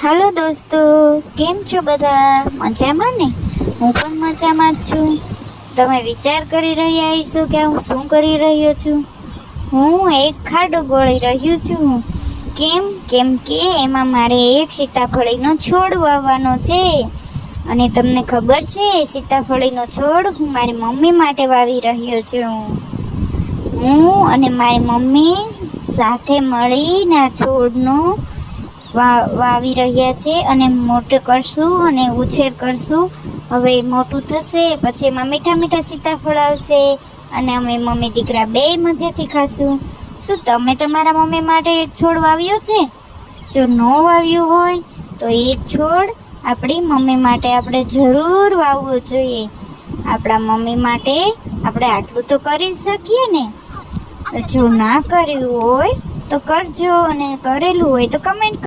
હાલો દોસ્તો, કેમ છો બધા? મજામાં ને? હું પણ મજામાં જ છું. તમે વિચાર કરી રહ્યા હશો કે હું શું કરી રહ્યો છું. હું એક ખાડો ગોળી રહ્યું છું. કેમ કે એમાં મારે એક સીતાફળીનો છોડ વાવવાનો છે. અને તમને ખબર છે, સીતાફળીનો છોડ હું મારી મમ્મી માટે વાવી રહ્યો છું. હું અને મારી મમ્મી સાથે મળીને આ છોડનો વાવી રહ્યા છે અને મોટો કરશું અને ઉછેર કરશું. હવે મોટું થશે પછી એમાં મીઠા મીઠા સીતાફળ આવશે અને અમે મમ્મી દીકરા બે મજાથી ખાશું. શું તમે તમારા મમ્મી માટે એક છોડ વાવ્યો છે? જો ન વાવ્યું હોય તો એક છોડ આપણી મમ્મી માટે આપણે જરૂર વાવવો જોઈએ. આપણા મમ્મી માટે આપણે આટલું તો કરી શકીએ ને. જો ના કર્યું હોય તો કરજો અને કરેલું હોય તો કમેન્ટ